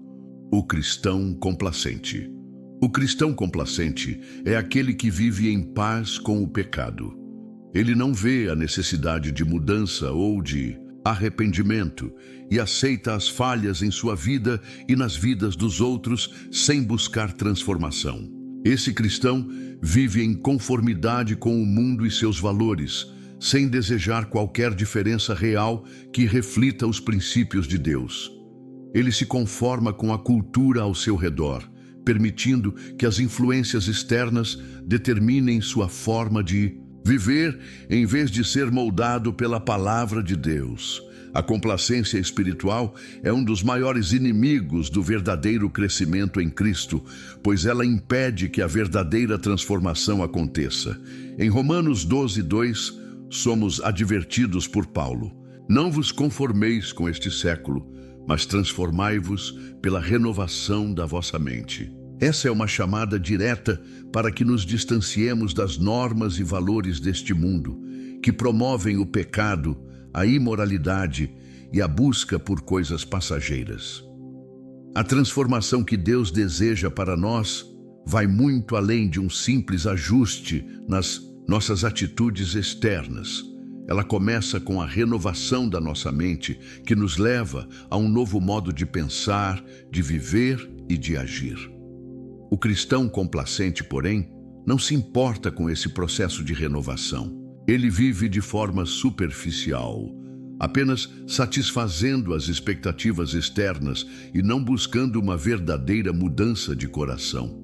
O cristão complacente. O cristão complacente é aquele que vive em paz com o pecado. Ele não vê a necessidade de mudança ou de arrependimento e aceita as falhas em sua vida e nas vidas dos outros sem buscar transformação. Esse cristão vive em conformidade com o mundo e seus valores, sem desejar qualquer diferença real que reflita os princípios de Deus. Ele se conforma com a cultura ao seu redor, permitindo que as influências externas determinem sua forma de viver em vez de ser moldado pela palavra de Deus. A complacência espiritual é um dos maiores inimigos do verdadeiro crescimento em Cristo, pois ela impede que a verdadeira transformação aconteça. Em Romanos 12:2, somos advertidos por Paulo: não vos conformeis com este século, mas transformai-vos pela renovação da vossa mente. Essa é uma chamada direta para que nos distanciemos das normas e valores deste mundo, que promovem o pecado, a imoralidade e a busca por coisas passageiras. A transformação que Deus deseja para nós vai muito além de um simples ajuste nas nossas atitudes externas. Ela começa com a renovação da nossa mente, que nos leva a um novo modo de pensar, de viver e de agir. O cristão complacente, porém, não se importa com esse processo de renovação. Ele vive de forma superficial, apenas satisfazendo as expectativas externas e não buscando uma verdadeira mudança de coração.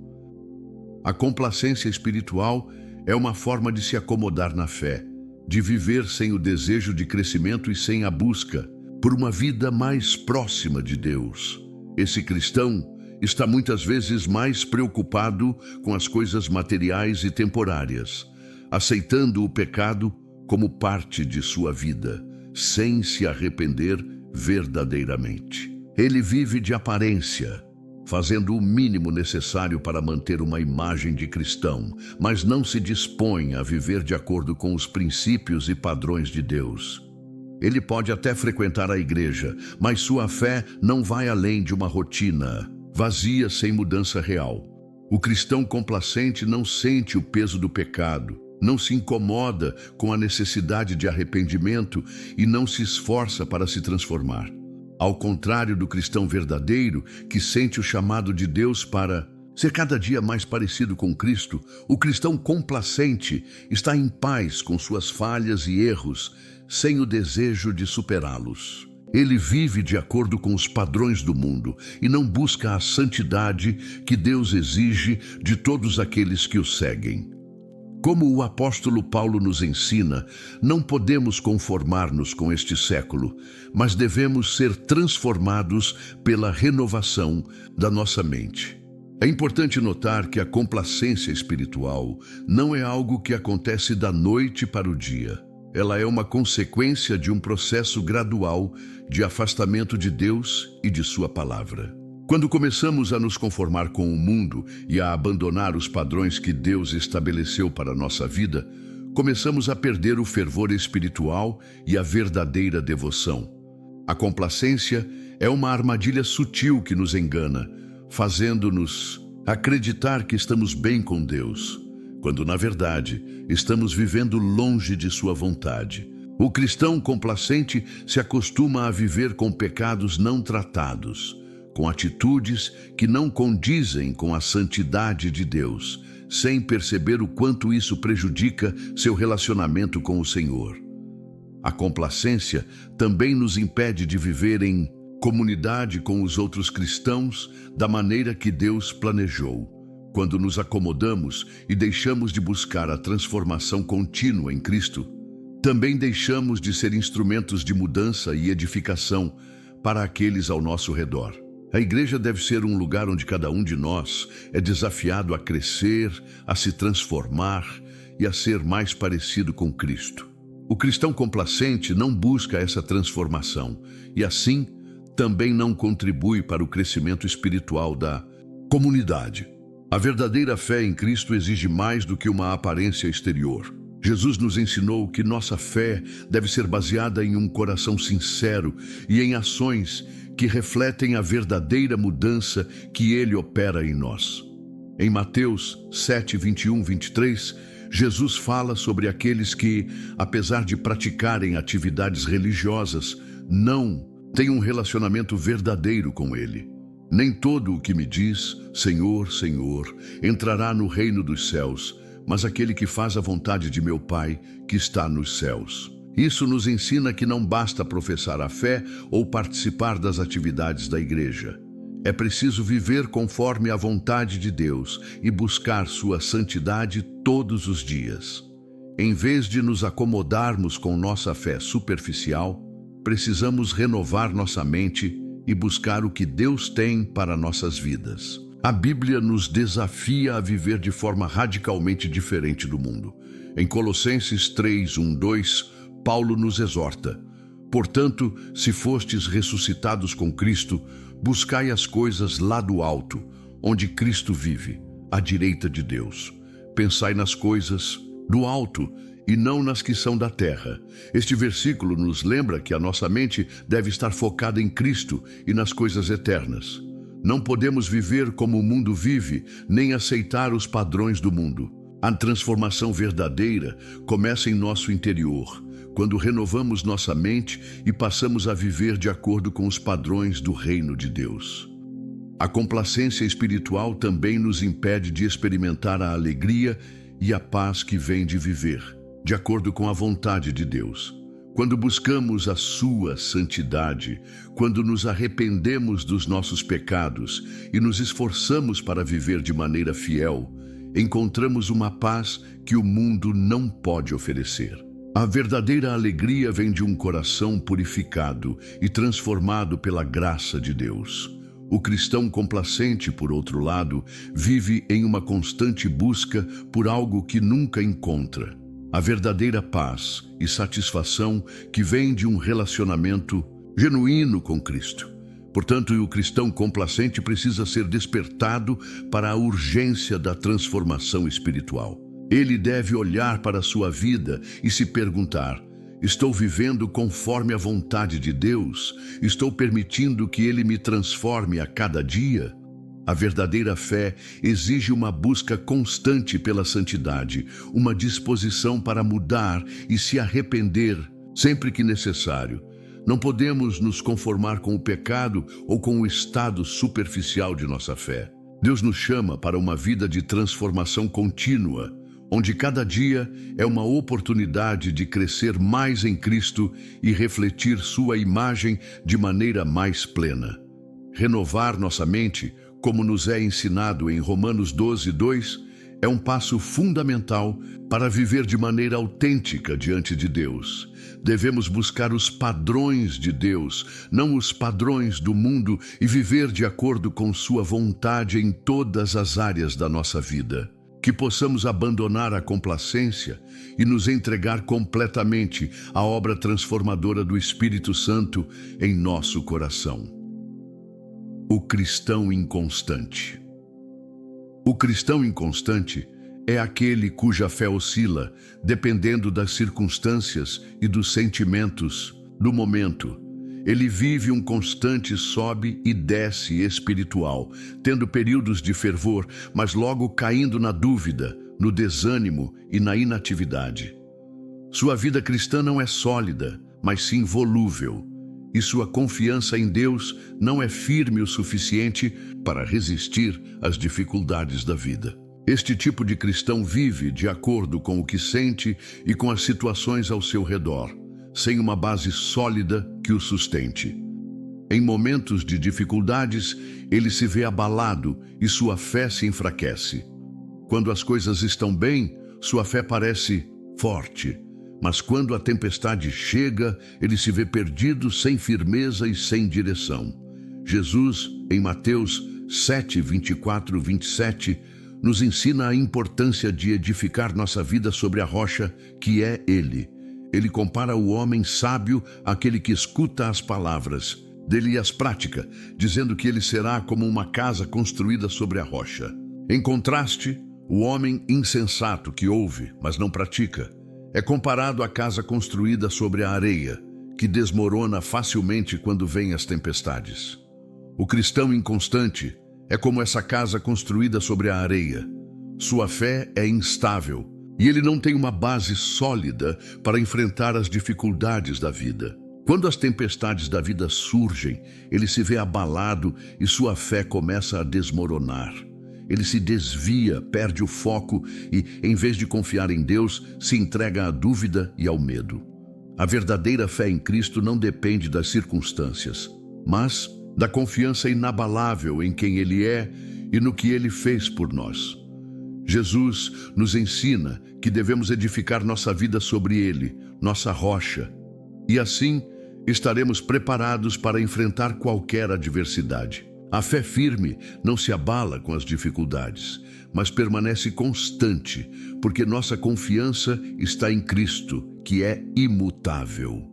A complacência espiritual é uma forma de se acomodar na fé, de viver sem o desejo de crescimento e sem a busca por uma vida mais próxima de Deus. Esse cristão está muitas vezes mais preocupado com as coisas materiais e temporárias, aceitando o pecado como parte de sua vida, sem se arrepender verdadeiramente. Ele vive de aparência, fazendo o mínimo necessário para manter uma imagem de cristão, mas não se dispõe a viver de acordo com os princípios e padrões de Deus. Ele pode até frequentar a igreja, mas sua fé não vai além de uma rotina vazia sem mudança real. O cristão complacente não sente o peso do pecado, não se incomoda com a necessidade de arrependimento e não se esforça para se transformar. Ao contrário do cristão verdadeiro, que sente o chamado de Deus para ser cada dia mais parecido com Cristo, o cristão complacente está em paz com suas falhas e erros, sem o desejo de superá-los. Ele vive de acordo com os padrões do mundo e não busca a santidade que Deus exige de todos aqueles que o seguem. Como o apóstolo Paulo nos ensina, não podemos conformar-nos com este século, mas devemos ser transformados pela renovação da nossa mente. É importante notar que a complacência espiritual não é algo que acontece da noite para o dia. Ela é uma consequência de um processo gradual de afastamento de Deus e de sua palavra. Quando começamos a nos conformar com o mundo e a abandonar os padrões que Deus estabeleceu para a nossa vida, começamos a perder o fervor espiritual e a verdadeira devoção. A complacência é uma armadilha sutil que nos engana, fazendo-nos acreditar que estamos bem com Deus, quando, na verdade, estamos vivendo longe de sua vontade. O cristão complacente se acostuma a viver com pecados não tratados, com atitudes que não condizem com a santidade de Deus, sem perceber o quanto isso prejudica seu relacionamento com o Senhor. A complacência também nos impede de viver em comunidade com os outros cristãos da maneira que Deus planejou. Quando nos acomodamos e deixamos de buscar a transformação contínua em Cristo, também deixamos de ser instrumentos de mudança e edificação para aqueles ao nosso redor. A igreja deve ser um lugar onde cada um de nós é desafiado a crescer, a se transformar e a ser mais parecido com Cristo. O cristão complacente não busca essa transformação e, assim, também não contribui para o crescimento espiritual da comunidade. A verdadeira fé em Cristo exige mais do que uma aparência exterior. Jesus nos ensinou que nossa fé deve ser baseada em um coração sincero e em ações que refletem a verdadeira mudança que Ele opera em nós. Em Mateus 7, 21, 23, Jesus fala sobre aqueles que, apesar de praticarem atividades religiosas, não têm um relacionamento verdadeiro com Ele. Nem todo o que me diz, Senhor, Senhor, entrará no reino dos céus, mas aquele que faz a vontade de meu Pai, que está nos céus. Isso nos ensina que não basta professar a fé ou participar das atividades da igreja. É preciso viver conforme a vontade de Deus e buscar sua santidade todos os dias. Em vez de nos acomodarmos com nossa fé superficial, precisamos renovar nossa mente e buscar o que Deus tem para nossas vidas. A Bíblia nos desafia a viver de forma radicalmente diferente do mundo. Em Colossenses 3, 1, 2, Paulo nos exorta: portanto, se fostes ressuscitados com Cristo, buscai as coisas lá do alto, onde Cristo vive, à direita de Deus. Pensai nas coisas do alto e não nas que são da terra. Este versículo nos lembra que a nossa mente deve estar focada em Cristo e nas coisas eternas. Não podemos viver como o mundo vive, nem aceitar os padrões do mundo. A transformação verdadeira começa em nosso interior, quando renovamos nossa mente e passamos a viver de acordo com os padrões do reino de Deus. A complacência espiritual também nos impede de experimentar a alegria e a paz que vem de viver, de acordo com a vontade de Deus. Quando buscamos a sua santidade, quando nos arrependemos dos nossos pecados e nos esforçamos para viver de maneira fiel, encontramos uma paz que o mundo não pode oferecer. A verdadeira alegria vem de um coração purificado e transformado pela graça de Deus. O cristão complacente, por outro lado, vive em uma constante busca por algo que nunca encontra. A verdadeira paz e satisfação que vem de um relacionamento genuíno com Cristo. Portanto, o cristão complacente precisa ser despertado para a urgência da transformação espiritual. Ele deve olhar para a sua vida e se perguntar: estou vivendo conforme a vontade de Deus? Estou permitindo que Ele me transforme a cada dia? A verdadeira fé exige uma busca constante pela santidade, uma disposição para mudar e se arrepender sempre que necessário. Não podemos nos conformar com o pecado ou com o estado superficial de nossa fé. Deus nos chama para uma vida de transformação contínua, onde cada dia é uma oportunidade de crescer mais em Cristo e refletir sua imagem de maneira mais plena. Renovar nossa mente, como nos é ensinado em Romanos 12, 2, é um passo fundamental para viver de maneira autêntica diante de Deus. Devemos buscar os padrões de Deus, não os padrões do mundo, e viver de acordo com sua vontade em todas as áreas da nossa vida. Que possamos abandonar a complacência e nos entregar completamente à obra transformadora do Espírito Santo em nosso coração. O cristão inconstante. O cristão inconstante é aquele cuja fé oscila, dependendo das circunstâncias e dos sentimentos do momento. Ele vive um constante sobe e desce espiritual, tendo períodos de fervor, mas logo caindo na dúvida, no desânimo e na inatividade. Sua vida cristã não é sólida, mas sim volúvel, e sua confiança em Deus não é firme o suficiente para resistir às dificuldades da vida. Este tipo de cristão vive de acordo com o que sente e com as situações ao seu redor, sem uma base sólida que o sustente. Em momentos de dificuldades, ele se vê abalado e sua fé se enfraquece. Quando as coisas estão bem, sua fé parece forte, mas quando a tempestade chega, ele se vê perdido, sem firmeza e sem direção. Jesus, em Mateus 7, 24, 27, nos ensina a importância de edificar nossa vida sobre a rocha que é Ele. Ele compara o homem sábio àquele que escuta as palavras dele e as pratica, dizendo que ele será como uma casa construída sobre a rocha. Em contraste, o homem insensato que ouve, mas não pratica, é comparado à casa construída sobre a areia, que desmorona facilmente quando vêm as tempestades. O cristão inconstante é como essa casa construída sobre a areia. Sua fé é instável e ele não tem uma base sólida para enfrentar as dificuldades da vida. Quando as tempestades da vida surgem, ele se vê abalado e sua fé começa a desmoronar. Ele se desvia, perde o foco e, em vez de confiar em Deus, se entrega à dúvida e ao medo. A verdadeira fé em Cristo não depende das circunstâncias, mas da confiança inabalável em quem Ele é e no que Ele fez por nós. Jesus nos ensina que devemos edificar nossa vida sobre Ele, nossa rocha, e assim estaremos preparados para enfrentar qualquer adversidade. A fé firme não se abala com as dificuldades, mas permanece constante, porque nossa confiança está em Cristo, que é imutável.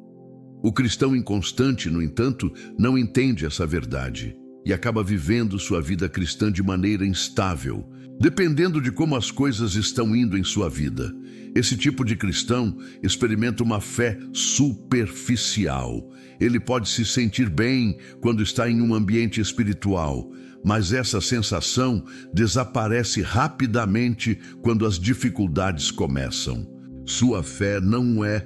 O cristão inconstante, no entanto, não entende essa verdade e acaba vivendo sua vida cristã de maneira instável, dependendo de como as coisas estão indo em sua vida. Esse tipo de cristão experimenta uma fé superficial. Ele pode se sentir bem quando está em um ambiente espiritual, mas essa sensação desaparece rapidamente quando as dificuldades começam. Sua fé não é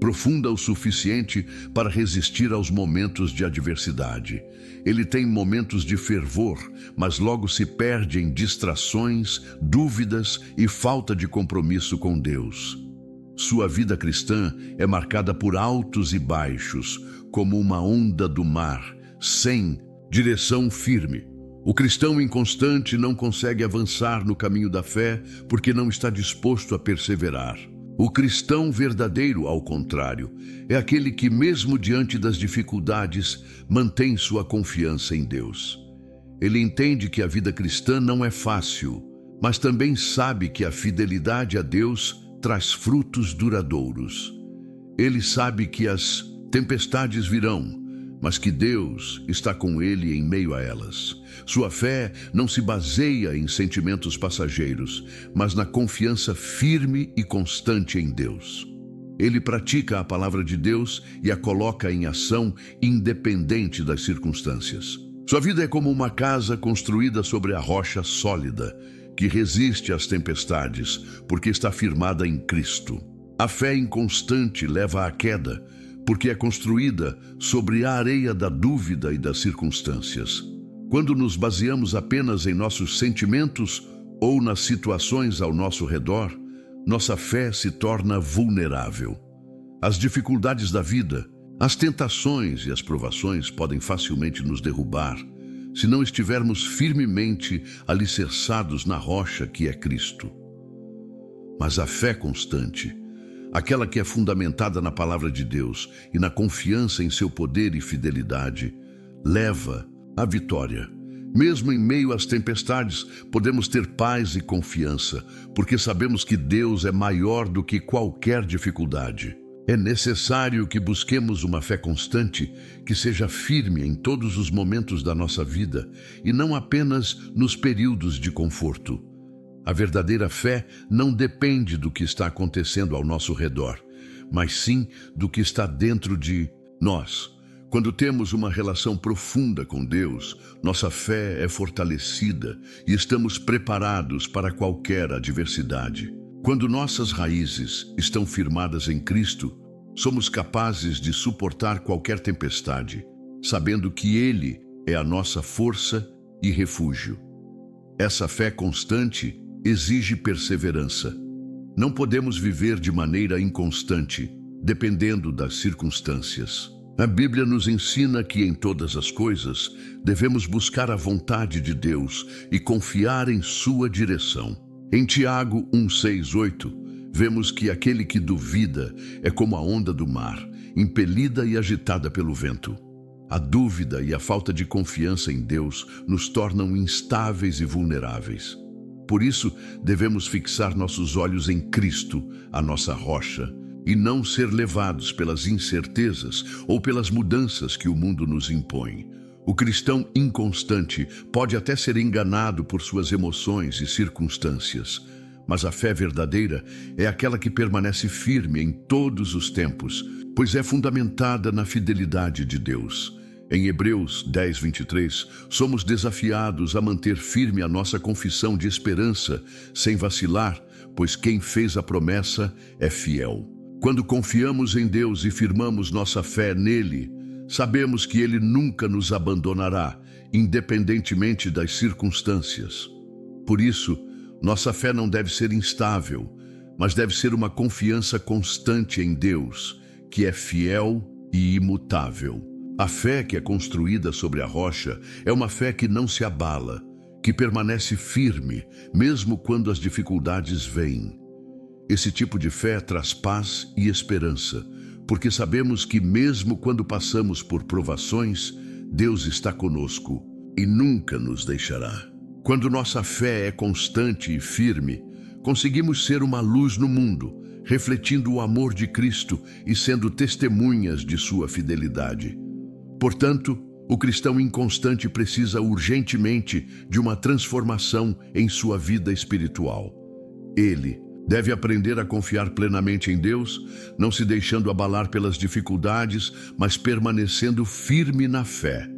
profunda o suficiente para resistir aos momentos de adversidade. Ele tem momentos de fervor, mas logo se perde em distrações, dúvidas e falta de compromisso com Deus. Sua vida cristã é marcada por altos e baixos, como uma onda do mar, sem direção firme. O cristão inconstante não consegue avançar no caminho da fé porque não está disposto a perseverar. O cristão verdadeiro, ao contrário, é aquele que, mesmo diante das dificuldades, mantém sua confiança em Deus. Ele entende que a vida cristã não é fácil, mas também sabe que a fidelidade a Deus traz frutos duradouros. Ele sabe que as tempestades virão, mas que Deus está com ele em meio a elas. Sua fé não se baseia em sentimentos passageiros, mas na confiança firme e constante em Deus. Ele pratica a palavra de Deus e a coloca em ação independente das circunstâncias. Sua vida é como uma casa construída sobre a rocha sólida, que resiste às tempestades, porque está firmada em Cristo. A fé inconstante leva à queda, porque é construída sobre a areia da dúvida e das circunstâncias. Quando nos baseamos apenas em nossos sentimentos ou nas situações ao nosso redor, nossa fé se torna vulnerável. As dificuldades da vida, as tentações e as provações podem facilmente nos derrubar, se não estivermos firmemente alicerçados na rocha que é Cristo. Mas a fé constante, aquela que é fundamentada na palavra de Deus e na confiança em seu poder e fidelidade, leva à vitória. Mesmo em meio às tempestades, podemos ter paz e confiança, porque sabemos que Deus é maior do que qualquer dificuldade. É necessário que busquemos uma fé constante, que seja firme em todos os momentos da nossa vida e não apenas nos períodos de conforto. A verdadeira fé não depende do que está acontecendo ao nosso redor, mas sim do que está dentro de nós. Quando temos uma relação profunda com Deus, nossa fé é fortalecida e estamos preparados para qualquer adversidade. Quando nossas raízes estão firmadas em Cristo, somos capazes de suportar qualquer tempestade, sabendo que Ele é a nossa força e refúgio. Essa fé constante exige perseverança. Não podemos viver de maneira inconstante, dependendo das circunstâncias. A Bíblia nos ensina que em todas as coisas devemos buscar a vontade de Deus e confiar em sua direção. Em Tiago 1:6-8, vemos que aquele que duvida é como a onda do mar, impelida e agitada pelo vento. A dúvida e a falta de confiança em Deus nos tornam instáveis e vulneráveis. Por isso, devemos fixar nossos olhos em Cristo, a nossa rocha, e não ser levados pelas incertezas ou pelas mudanças que o mundo nos impõe. O cristão inconstante pode até ser enganado por suas emoções e circunstâncias, mas a fé verdadeira é aquela que permanece firme em todos os tempos, pois é fundamentada na fidelidade de Deus. Em Hebreus 10:23, somos desafiados a manter firme a nossa confissão de esperança, sem vacilar, pois quem fez a promessa é fiel. Quando confiamos em Deus e firmamos nossa fé nele, sabemos que Ele nunca nos abandonará, independentemente das circunstâncias. Por isso, nossa fé não deve ser instável, mas deve ser uma confiança constante em Deus, que é fiel e imutável. A fé que é construída sobre a rocha é uma fé que não se abala, que permanece firme, mesmo quando as dificuldades vêm. Esse tipo de fé traz paz e esperança, porque sabemos que mesmo quando passamos por provações, Deus está conosco e nunca nos deixará. Quando nossa fé é constante e firme, conseguimos ser uma luz no mundo, refletindo o amor de Cristo e sendo testemunhas de sua fidelidade. Portanto, o cristão inconstante precisa urgentemente de uma transformação em sua vida espiritual. Ele deve aprender a confiar plenamente em Deus, não se deixando abalar pelas dificuldades, mas permanecendo firme na fé.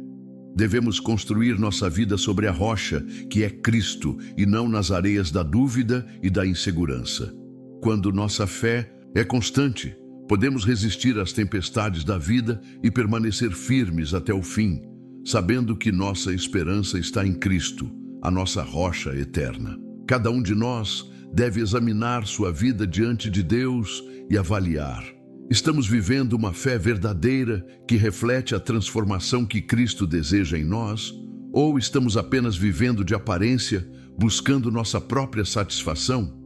Devemos construir nossa vida sobre a rocha, que é Cristo, e não nas areias da dúvida e da insegurança. Quando nossa fé é constante, podemos resistir às tempestades da vida e permanecer firmes até o fim, sabendo que nossa esperança está em Cristo, a nossa rocha eterna. Cada um de nós deve examinar sua vida diante de Deus e avaliar: estamos vivendo uma fé verdadeira que reflete a transformação que Cristo deseja em nós? Ou estamos apenas vivendo de aparência, buscando nossa própria satisfação?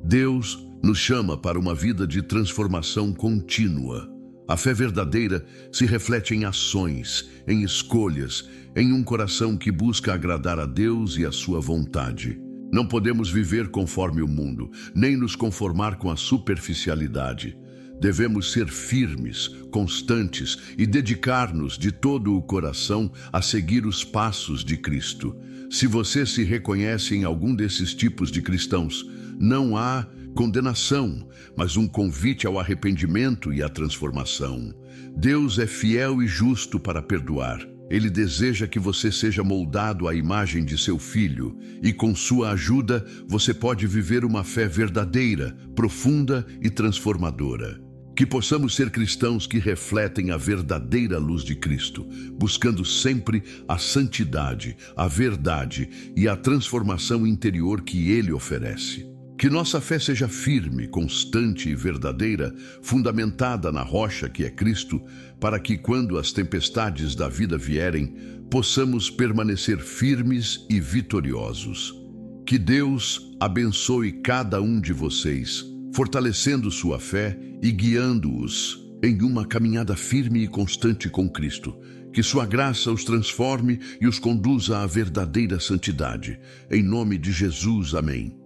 Deus nos chama para uma vida de transformação contínua. A fé verdadeira se reflete em ações, em escolhas, em um coração que busca agradar a Deus e a sua vontade. Não podemos viver conforme o mundo, nem nos conformar com a superficialidade. Devemos ser firmes, constantes e dedicar-nos de todo o coração a seguir os passos de Cristo. Se você se reconhece em algum desses tipos de cristãos, não há condenação, mas um convite ao arrependimento e à transformação. Deus é fiel e justo para perdoar. Ele deseja que você seja moldado à imagem de seu Filho, e com sua ajuda você pode viver uma fé verdadeira, profunda e transformadora. Que possamos ser cristãos que refletem a verdadeira luz de Cristo, buscando sempre a santidade, a verdade e a transformação interior que Ele oferece. Que nossa fé seja firme, constante e verdadeira, fundamentada na rocha que é Cristo, para que quando as tempestades da vida vierem, possamos permanecer firmes e vitoriosos. Que Deus abençoe cada um de vocês, fortalecendo sua fé e guiando-os em uma caminhada firme e constante com Cristo. Que sua graça os transforme e os conduza à verdadeira santidade. Em nome de Jesus, amém.